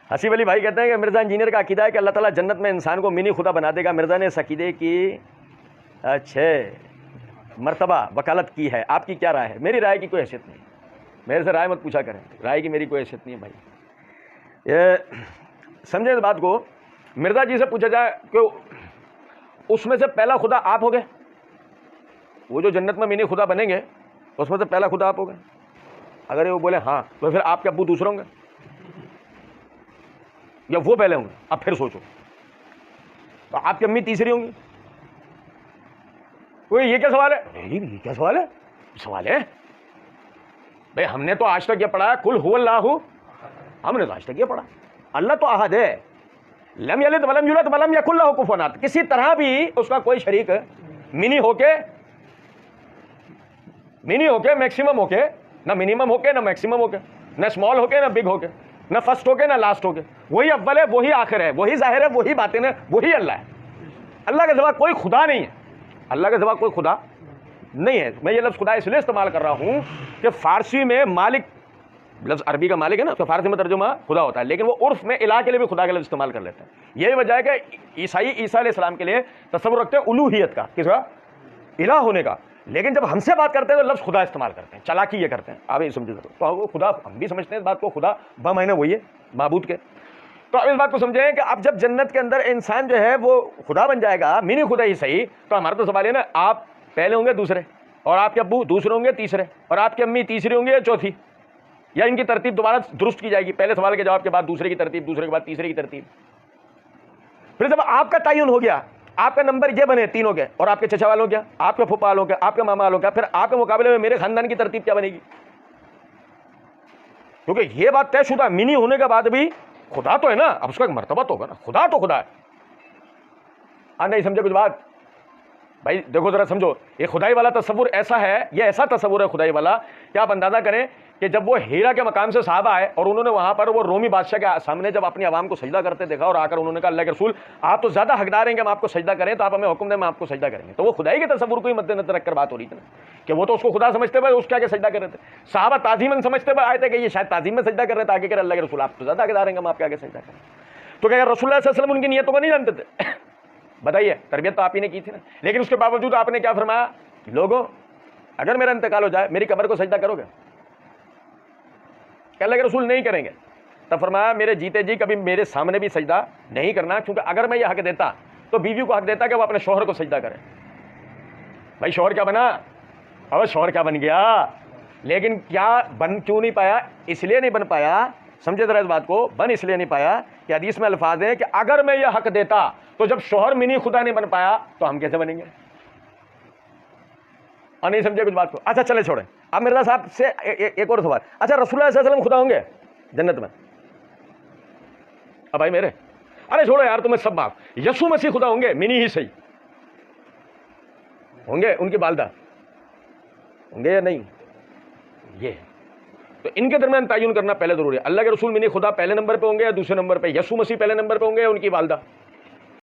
حسیب علی بھائی کہتے ہیں کہ مرزا انجینئر کا عقیدہ ہے کہ اللہ تعالیٰ جنت میں انسان کو منی خدا بنا دے گا. مرزا نے اس عقیدے کی 6 مرتبہ وکالت کی ہے, آپ کی کیا رائے ہے؟ میری رائے کی کوئی حیثیت نہیں, میرے سے رائے مت پوچھا کریں, رائے کی میری کوئی حیثیت نہیں ہے بھائی. یہ سمجھیں اس بات کو. مرزا جی سے پوچھا جائے کہ اس میں سے پہلا خدا آپ ہو گئے, وہ جو جنت میں منی خدا بنیں گے اس میں سے پہلا خدا آپ ہو گئے. اگر وہ بولے ہاں تو پھر آپ کے ابو دوسرے ہوں گے یا وہ پہلے ہوں گے؟ اب پھر سوچو, تو آپ کی امی تیسری ہوں گی. یہ کیا سوال ہے؟ یہ کیا سوال ہے؟ سوال ہے بھائی, ہم نے تو آج تک یہ پڑھا کل هو اللہ, ہم نے تو آج تک یہ پڑھا اللہ تو احد ہے, لم یلد ولم یولد ولم یکن لہ کفوا احد. کسی طرح بھی اس کا کوئی شریک منی ہو کے میکسیمم ہو کے, نہ منیمم ہو کے نہ میکسیمم ہو کے, نہ اسمال ہو کے نہ بگ ہو کے, نہ فرسٹ ہو کے نہ لاسٹ ہو کے. وہی اول ہے, وہی آخر ہے, وہی ظاہر ہے, وہی باطن ہے, وہی اللہ ہے. اللہ کے سوا کوئی خدا نہیں ہے, اللہ کے سوا کوئی خدا نہیں ہے. میں یہ لفظ خدا اس لیے استعمال کر رہا ہوں کہ فارسی میں مالک لفظ عربی کا مالک ہے نا, تو فارسی میں ترجمہ خدا ہوتا ہے, لیکن وہ عرف میں الہ کے لیے بھی خدا کا لفظ استعمال کر لیتے ہیں. یہی وجہ ہے کہ عیسائی عیسیٰ علیہ السلام کے لیے تصور رکھتے ہیں الوہیت کا, کس کا؟ الہ ہونے کا. لیکن جب ہم سے بات کرتے ہیں تو لفظ خدا استعمال کرتے ہیں, چالاکی یہ کرتے ہیں. آپ یہ سمجھے تو وہ خدا, ہم بھی سمجھتے ہیں اس بات کو, خدا بمعنی وہی ہے معبود کے. تو اب اس بات کو سمجھیں کہ اب جب جنت کے اندر انسان جو ہے وہ خدا بن جائے گا, منی خدا ہی صحیح, تو ہمارا تو سوال ہے نا, آپ پہلے ہوں گے دوسرے, اور آپ کے ابو دوسرے ہوں گے تیسرے, اور آپ کی امی تیسری ہوں گے یا چوتھی, یا ان کی ترتیب دوبارہ درست کی جائے گی؟ پہلے سوال کے جواب کے بعد دوسرے کی ترتیب, دوسرے کے بعد تیسرے کی ترتیب. پھر جب آپ کا تعین ہو گیا, آپ کا نمبر یہ بنے 3 ہو گئے, اور آپ کے چچا والوں کیا, آپ کے پھوپھا والوں کیا, آپ کے ماما والوں کیا, پھر آپ کے مقابلے میں میرے خاندان کی ترتیب کیا بنے گی؟ کیونکہ یہ بات طے شدہ, منی ہونے کے بعد بھی خدا تو ہے نا, اب اس کا ایک مرتبہ تو ہوگا نا, خدا تو خدا ہے. نہیں سمجھے کچھ بات بھائی؟ دیکھو ذرا سمجھو, یہ خدائی والا تصور ایسا ہے, یہ ایسا تصور ہے خدائی والا کہ آپ اندازہ کریں کہ جب وہ ہیرا کے مقام سے صحابہ آئے اور انہوں نے وہاں پر وہ رومی بادشاہ کے سامنے جب اپنی عوام کو سجدہ کرتے دیکھا, اور آ کر انہوں نے کہا اللہ کے رسول آپ تو زیادہ حقدار ہیں کہ ہم آپ کو سجدہ کریں, تو آپ ہمیں حکم دیں ہم آپ کو سجدہ کریں گے. تو وہ خدائی کے تصور کو ہی مد نظر رکھ کر بات ہو رہی تھی نا, کہ وہ تو اس کو خدا سمجھتے ہوئے اس کے آگے سجدہ کر رہے تھے. صحابہ تعظیماً سمجھتے ہوئے آئے تھے کہ یہ شاید تعظیم میں سجدہ کر رہے تھے, آگے کہ اللہ کے رسول آپ تو زیادہ حقدار ہیں کہ ہم آپ کے آگے سجدہ کریں. تو کیا رسول اللہ صلی اللہ علیہ وسلم ان کی نیتوں کو نہیں جانتے تھے؟ بتائیے, تربیت تو آپ ہی نے کی تھی نا. لیکن اس کے باوجود آپ نے کیا فرمایا, لوگوں اگر میرا انتقال ہو جائے میری قبر کو سجدہ کرو گے؟ کہ اللہ کے رسول نہیں کریں گے. تب فرمایا میرے جیتے جی کبھی میرے سامنے بھی سجدہ نہیں کرنا, کیونکہ اگر میں یہ حق دیتا تو بیوی کو حق دیتا کہ وہ اپنے شوہر کو سجدہ کرے. بھائی شوہر کیا بنا, اور شوہر کیا بن گیا, لیکن کیا بن کیوں نہیں پایا؟ اس لیے نہیں بن پایا, سمجھے ذرا اس بات کو, بن اس لیے نہیں پایا کہ حدیث میں الفاظ ہیں کہ اگر میں یہ حق دیتا تو جب شوہر منی خدا نہیں بن پایا تو ہم کیسے بنیں گے؟ اور نہیں سمجھے کچھ بات کو. اچھا چلے چھوڑیں. اب مرزا صاحب سے ایک اور سوال. اچھا رسول اللہ صلی اللہ علیہ وسلم خدا ہوں گے جنت میں؟ اب بھائی میرے, ارے چھوڑو یار تمہیں سب معاف. یسوع مسیح خدا ہوں گے منی ہی صحیح ہوں گے, ان کی والدہ ہوں گے یا نہیں؟ یہ تو ان کے درمیان تعین کرنا پہلے ضروری ہے. اللہ کے رسول منی خدا پہلے نمبر پہ ہوں گے یا دوسرے نمبر پہ؟ یسوع مسیح پہلے نمبر پہ ہوں گے یا ان کی والدہ؟